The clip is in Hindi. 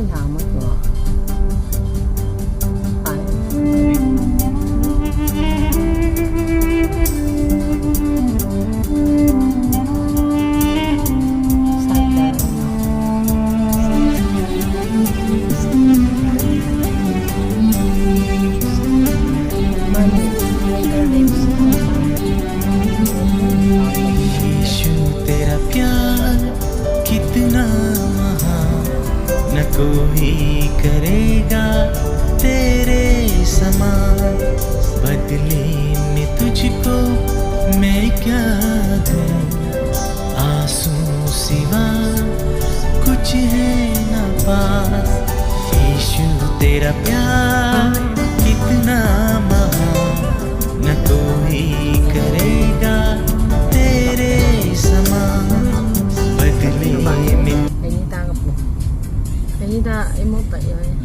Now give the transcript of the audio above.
namat mo. Ay. यीशु तेरा प्यार कितना महान, न कोई करेगा तेरे समान। बदले में तुझको मैं क्या दूं, आंसू सिवा कुछ है न पास। यीशु तेरा प्यार कितना महान, न कोई करेगा तेरे समान। बदले में Kaya tanggap mo. Kaya imo pa yun.